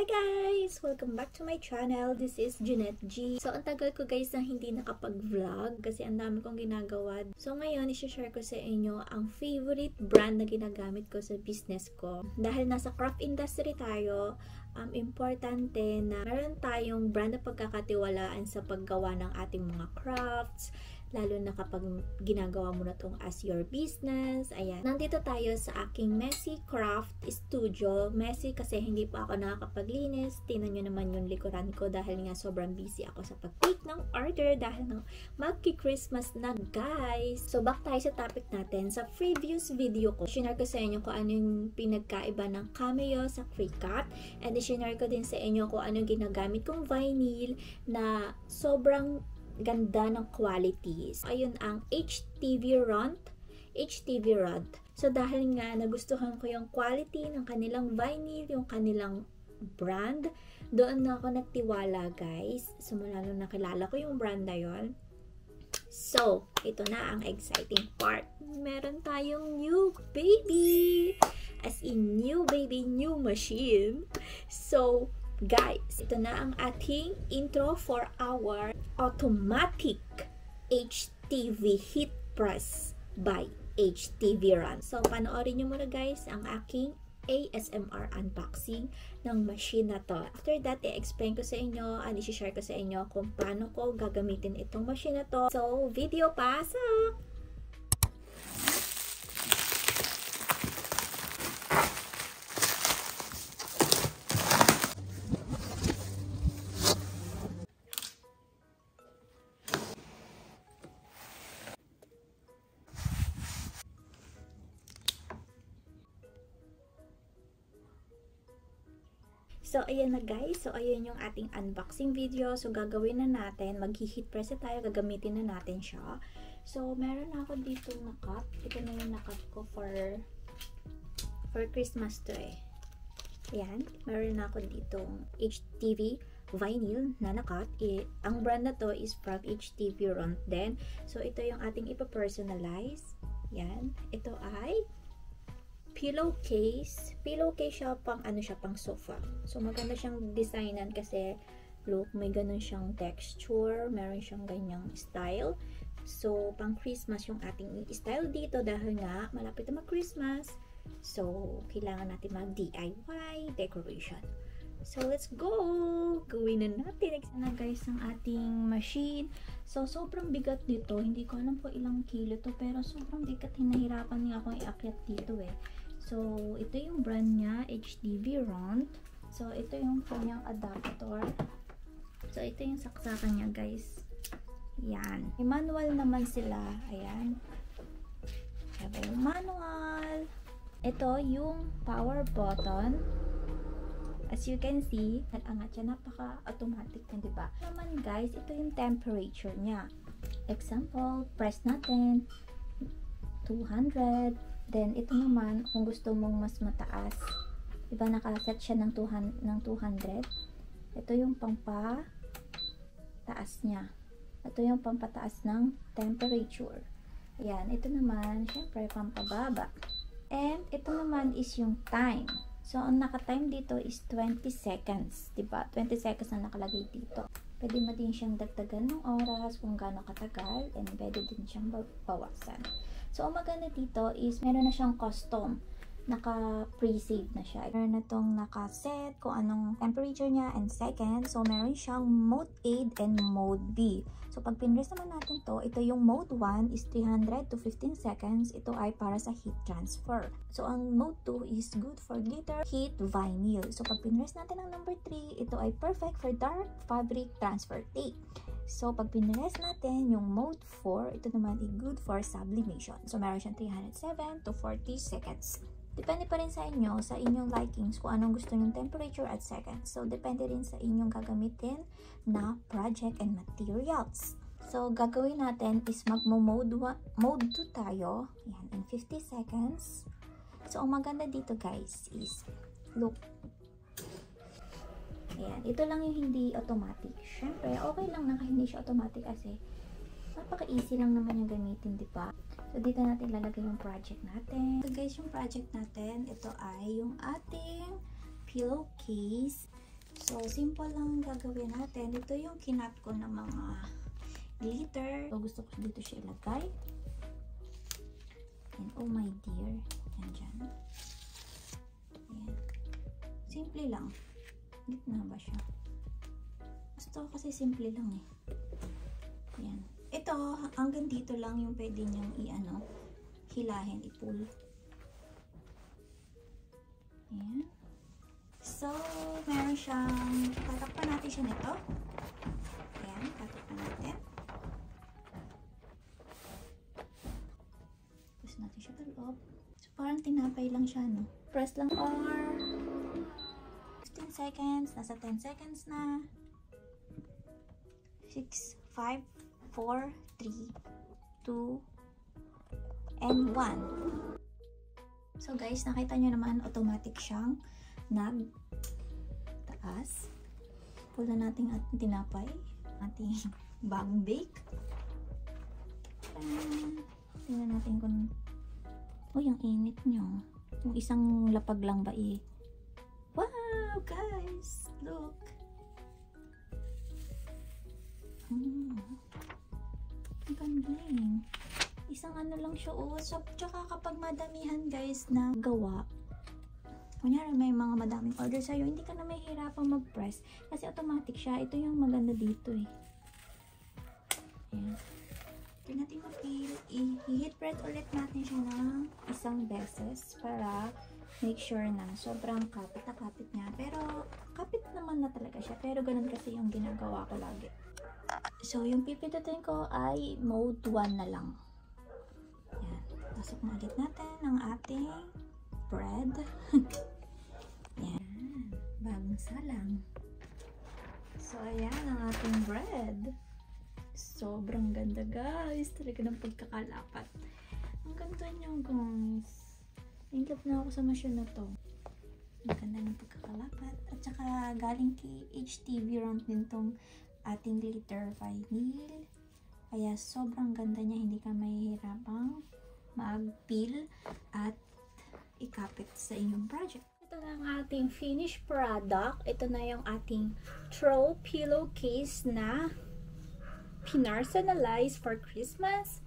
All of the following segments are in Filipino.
Hi guys! Welcome back to my channel. This is Jeanette G. So, ang tagal ko guys na hindi nakapag-vlog kasi ang dami kong ginagawa. So, ngayon, isi-share ko sa inyo ang favorite brand na ginagamit ko sa business ko. Dahil nasa craft industry tayo, importante na meron tayong brand na pagkakatiwalaan sa paggawa ng ating mga crafts, lalo na kapag ginagawa mo na itong as your business. Ayan. Nandito tayo sa aking Messy Craft Studio. Messy kasi hindi pa ako nakakapaglinis. Tingnan nyo naman yung likuran ko dahil nga sobrang busy ako sa pag-take ng order dahil ng magki-Christmas na guys. So back tayo sa topic natin. Sa previous video ko, sinare ko sa inyo kung ano yung pinagkaiba ng Cameo sa Cricut. And sinare ko din sa inyo kung ano yung ginagamit kong vinyl na sobrang ganda ng qualities. Ayun ang HTV rod. So dahil nga nagustuhan ko yung quality ng kanilang vinyl, yung kanilang brand, doon na ako nagtiwala guys. So mula nung nakilala ko yung brand na yon. So, ito na ang exciting part. Meron tayong new baby. As in new baby, new machine. So, guys, ito na ang ating intro for our automatic HTV heat press by HTV Run. So, panoorin nyo muna guys ang aking ASMR unboxing ng machine na to. After that, i-explain ko sa inyo, i-share ko sa inyo kung paano ko gagamitin itong machine na to. So, video pasok! So, ayan na guys. So, ayan yung ating unboxing video. So, gagawin na natin. Mag-heat press na tayo. Gagamitin na natin siya. So, meron na ako dito na cup. Ito na yung na-cut ko for Christmas to eh. Ayan. Meron na ako dito HTV vinyl na na-cut. Ang brand na to is from HTV Run din. So, ito yung ating ipa-personalize. Ayan. Ito ay pillowcase. Pillowcase siya pang ano siya, pang sofa. So maganda siyang designan kasi look, may ganun siyang texture, meron siyang ganyang style. So pang Christmas yung ating style dito dahil nga malapit na mag-Christmas. So kailangan natin mag-DIY decoration. So let's go! Gawin na natin. Next na guys ang ating machine. So sobrang bigat dito. Hindi ko alam po ilang kilo to pero sobrang bigat. Hinahirapan niya akong iakyat dito eh. So, ito yung brand niya, HTV Run. So, ito yung kanyang adapter. So, ito yung saksakan niya, guys. Yan. May manual naman sila. Ayan. Ito yung manual. Ito yung power button. As you can see, nag-angat siya. Napaka-automatic na, diba? Naman, guys, ito yung temperature niya. Example, press natin. 200. Then, ito naman, kung gusto mong mas mataas, diba nakaset siya ng 200. Ito yung pampataas niya. Ito yung pampataas ng temperature. Ayan, ito naman, syempre, pampababa. And, ito naman is yung time. So, ang naka-time dito is 20 seconds. Diba? 20 seconds na nakalagay dito. Pwede mo din siyang dagdagan ng oras kung gaano katagal. And, pwede din siyang bawasan. So, ang maganda dito is meron na siyang custom. Naka-pre-save na siya. Meron na itong naka-set kung anong temperature niya and second. So, meron siyang mode A and mode B. So, pag pinress naman natin to, ito yung mode 1 is 300 to 15 seconds. Ito ay para sa heat transfer. So, ang mode 2 is good for glitter heat vinyl. So, pag pinress natin ang number 3, ito ay perfect for dark fabric transfer tape. So, pag pinress natin yung mode 4, ito naman ay good for sublimation. So, meron siyang 307 to 40 seconds. Depende pa rin sa inyo, sa inyong likings, kung anong gusto nyong temperature at seconds. So, depende rin sa inyong gagamitin na project and materials. So, gagawin natin is mode 2 tayo. Ayan, in 50 seconds. So, ang maganda dito guys is, look, ayan, ito lang yung hindi automatic. Syempre, okay lang na hindi siya automatic kasi napaka-easy lang naman yung gamitin, di ba? So, dito natin lalagay yung project natin. So, guys, yung project natin, ito ay yung ating pillowcase. So, simple lang gagawin natin. Ito yung kinat ko ng mga glitter. So, gusto ko dito siya ilagay. And oh my dear, yan dyan. Ayan. Simple lang. Gitna ba siya? Gusto ko kasi simple lang eh. Ayan. Ito, hanggang dito lang yung pwede niyang hilahin, i-pull. Ayan. So, meron siyang, tatakpan natin siya nito. Ayan, tatakpan natin. Press natin siya sa loob. So, parang tinapay lang siya, no? Press lang or 15 seconds. Nasa 10 seconds na. 6, 5, 4, 3, 2, and 1. So guys, nakita nyo naman automatic siyang nag-taas. Pull na natin ating tinapay, ating bagong bake. Tingnan natin kung yung init nyo. Yung isang lapag lang ba eh. Wow guys, look. Ang galing. Isang lang siya So, tsaka kapag madamihan guys na gawa, kunyari may mga madaming order sa'yo, hindi ka na mahihirapang mag-press kasi automatic siya. Ito yung maganda dito eh. Ayan. Ito natin ma-feel. I-hit press ulit natin siya ng isang beses para make sure na sobrang kapit na kapit niya. Pero kapit naman na talaga siya. Pero ganun kasi yung ginagawa ko lagi. So, yung pipindutin ko ay mode 1 na lang. Ayan. Pasok na ulit natin ang ating bread. Ayan. Bagong salang. So, ayan ang ating bread. Sobrang ganda guys. Talaga ng pagkakalapat. Ang ganda niya guys. In love na ako sa machine na to. Ang ganda ng pagkakalapat. At saka galing kay HTV round din tong ating glitter vinyl. Kaya sobrang ganda niya. Hindi ka mahihirapang mag-peel at ikapit sa inyong project. Ito na ang ating finished product. Ito na yung ating throw pillowcase na pinarsanalize for Christmas.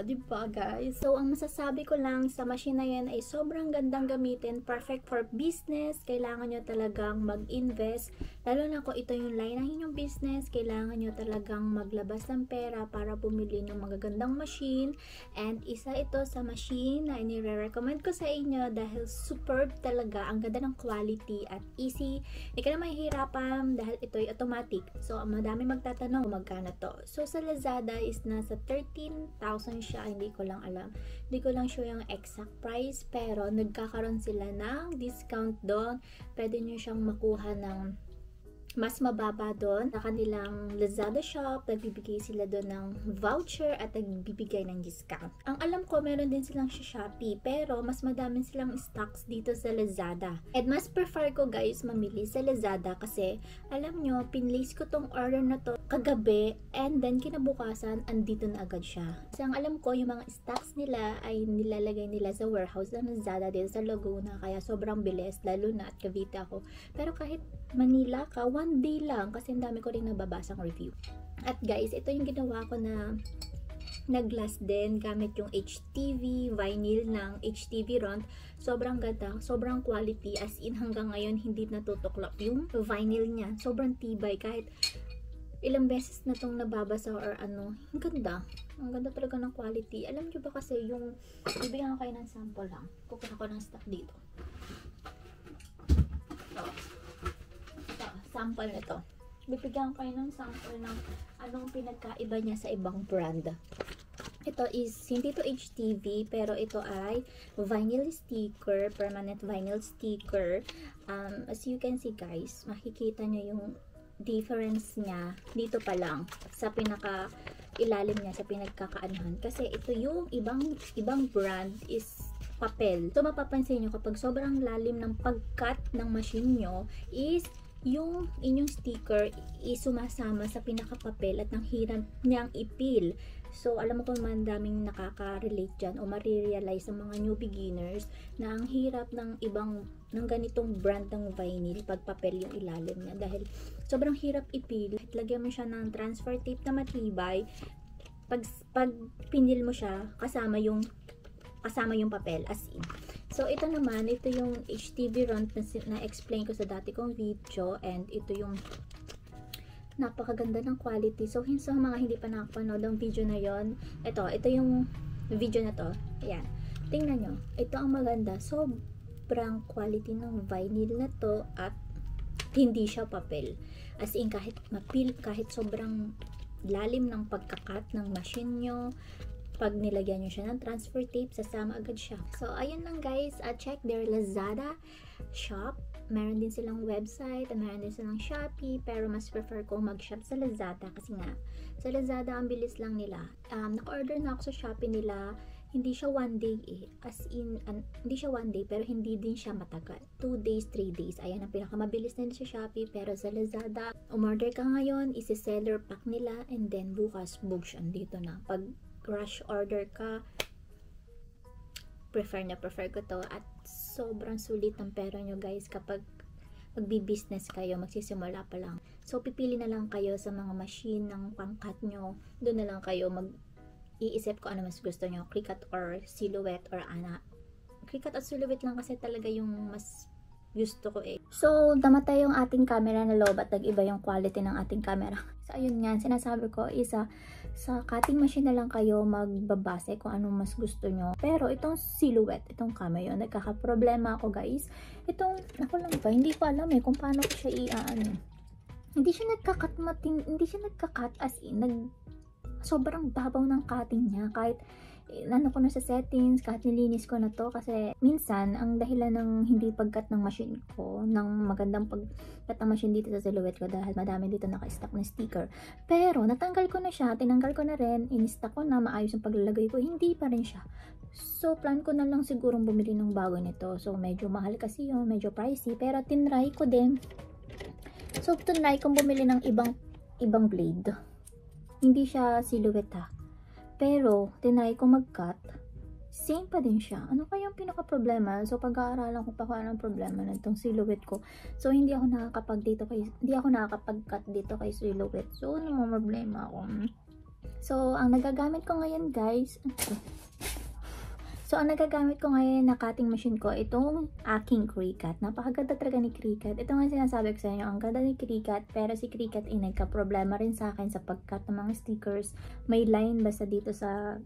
Diba guys? So, ang masasabi ko lang sa machine na yan ay sobrang gandang gamitin. Perfect for business. Kailangan nyo talagang mag-invest. Lalo na kung ito yung line ng inyong business, kailangan nyo talagang maglabas ng pera para bumili ng magagandang machine. And isa ito sa machine na inire-recommend ko sa inyo dahil superb talaga. Ang ganda ng quality at easy. Hindi ka na mahihirapan dahil ito ay automatic. So, madami magtatanong magkano to. So, sa Lazada is nasa 13,000 siya, hindi ko lang alam. Hindi ko lang sure yung exact price, pero nagkakaroon sila ng discount doon. Pwede nyo siyang makuha ng mas mababa doon sa kanilang Lazada shop. Nagbibigay sila doon ng voucher at nagbibigay ng discount. Ang alam ko, meron din silang sa Shopee, pero mas madami silang stocks dito sa Lazada. And mas prefer ko guys mamili sa Lazada kasi alam nyo, pinlace ko tong order na to kagabi and then kinabukasan andito na agad siya. Kasi ang alam ko, yung mga stocks nila ay nilalagay nila sa warehouse ng Lazada dito sa Laguna, kaya sobrang bilis, lalo na at Cavite ako. Pero kahit Manila ka, 1 day lang kasi ang dami ko rin nababasang review. At guys, ito yung ginawa ko na nag-glass din gamit yung HTV vinyl ng HTV Round. Sobrang ganda, sobrang quality, as in hanggang ngayon hindi natutuklap yung vinyl niya. Sobrang tibay, kahit ilang beses na tong nababasa or ano. Ang ganda. Ang ganda talaga ng quality. Alam nyo ba kasi yung bibigyan ko kayo ng sample lang. Kukuha ko ng stock dito. Sample nito. Bibigyan ko kayo ng sample ng anong pinagkaiba niya sa ibang brand. Ito is, hindi to HTV, pero ito ay vinyl sticker, permanent vinyl sticker. As you can see guys, makikita nyo yung difference niya dito pa lang sa pinaka ilalim niya, sa pinagkakaanuhan. Kasi ito yung ibang brand is papel. So mapapansin nyo kapag sobrang lalim ng pagkat ng machine nyo is yung inyong sticker is sumasama sa pinakapapel at ang hirap niyang ipil. So, alam mo kung man daming nakaka-relate dyan o marirealize ng mga new beginners na ang hirap ng ibang ng ganitong brand ng vinyl pag papel yung ilalim niya dahil sobrang hirap ipil. Kahit lagyan mo siya ng transfer tape na matibay, pag pinil mo siya kasama yung papel as in. So ito naman, ito yung HTV runt na explain ko sa dati kong video, and ito yung napakaganda ng quality. So sa mga hindi pa nakapanood ng video na yon, ito yung video na to. Ayan, tingnan nyo, ito ang maganda. Sobrang quality ng vinyl na to at hindi siya papel. As in, kahit mapil, kahit sobrang lalim ng pagkakat ng machine nyo, pag nilagyan nyo siya ng transfer tape, sasama agad siya. So ayun lang guys, check their Lazada shop. Meron din silang website, at meron din silang Shopee, pero mas prefer ko mag-shop sa Lazada kasi nga sa Lazada ang bilis lang nila. Naka-order na ako sa Shopee nila. Hindi siya 1 day as in, hindi siya 1 day, pero hindi din siya matagal. 2 days, 3 days. Ayan ang pinakamabilis nila sa Shopee, pero sa Lazada, umorder ka ngayon, isi-seller pack nila, and then bukas, bugs, andito na. Pag rush order ka, prefer ko to, at sobrang sulit ng pera nyo guys kapag magbi-business kayo, magsisimula pa lang. So, pipili na lang kayo sa mga machine ng pangkat nyo. Doon na lang kayo iisip ko ano mas gusto nyo, Cricut or Silhouette or ana. Cricut at Silhouette lang kasi talaga yung mas gusto ko So, namatay yung ating camera na low, at nag-iba yung quality ng ating camera. So, ayun nga, sinasabi ko, sa cutting machine na lang kayo magbabase kung anong mas gusto nyo. Pero, itong Silhouette, itong camera, nagkakaproblema ako guys. Ako lang ba, hindi ko alam kung paano ko siya Hindi siya nagka-cut as in, sobrang babaw ng cutting niya. Kahit ko na sa settings, kahit nilinis ko na to, kasi minsan ang dahilan ng hindi pagkat ng machine ko, ng magandang pagkat ng machine dito sa Silhouette ko, dahil madami dito naka-stack na sticker. Pero natanggal ko na siya, tinanggal ko na rin, in-stack ko na, maayos yung paglalagay ko, hindi pa rin siya. So plan ko na lang sigurong bumili ng bago nito. So medyo mahal kasi yun, medyo pricey, pero tinry ko din. So tinry kong bumili ng ibang blade. Hindi siya Silhouette pero tinry ko mag-cut, same pa din siya. Ano kaya yung pinaka-problema? So pag-aaralan ko pa kung anong problema na itong Silhouette ko. So hindi ako nakakapag-cut dito kay Silhouette. So ano mo problema ako? So ang nagagamit ko ngayon guys, ang nagagamit ko ngayon na cutting machine ko, itong aking Cricut. Napakaganda talaga ni Cricut. Ito nga sinasabi ko sa inyo, ang ganda ni Cricut, pero si Cricut ay nagka-problema rin sa akin sa pag-cut ng mga stickers. May line basta dito sa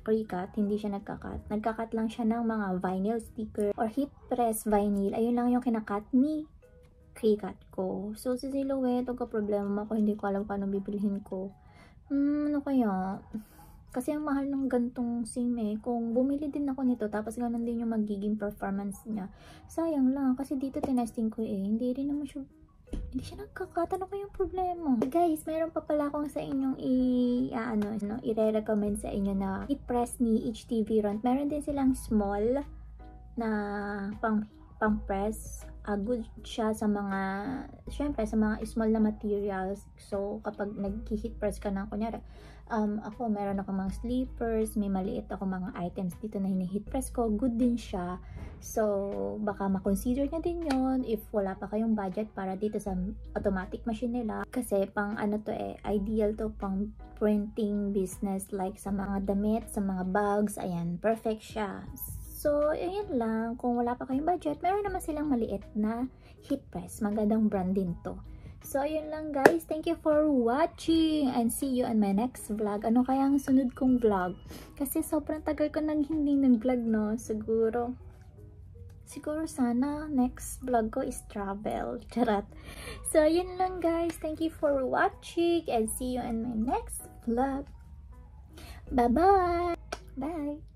Cricut, hindi siya nagka-cut. Nagka-cut lang siya ng mga vinyl sticker or heat press vinyl. Ayun lang yung kinakat ni Cricut ko. So si Silhouette, problema ako, hindi ko alam paano bibilhin ko. Ano kaya? Kasi ang mahal ng gantong SIM kung bumili din ako nito, tapos ganun din yung magiging performance niya. Sayang lang, kasi dito tinesting ko hindi siya nagkakat. Ano kayong problema? Guys, mayroon pa pala akong sa inyong i-recommend sa inyo na heat press ni HTV runt. Meron din silang small na pang-press. Good siya sa mga, syempre, sa mga small na materials. So, kapag nag-heat press ka na, kunyari, meron ako mga slippers, may maliit ako mga items dito na hini-heat press ko, good din siya. So, baka ma-consider nyo din yon if wala pa kayong budget para dito sa automatic machine nila. Kasi pang ideal to pang printing business, like sa mga damit, sa mga bags, ayan, perfect siya. So, ayan lang. Kung wala pa kayong budget, meron naman silang maliit na heat press. Magandang brand din to. So, ayun lang guys. Thank you for watching and see you on my next vlog. Ano kaya ang sunod kong vlog? Kasi sobrang tagal ko nang hindi nag-vlog, no? Siguro sana next vlog ko is travel. Charot. So, ayun lang guys. Thank you for watching and see you on my next vlog. Bye-bye! Bye!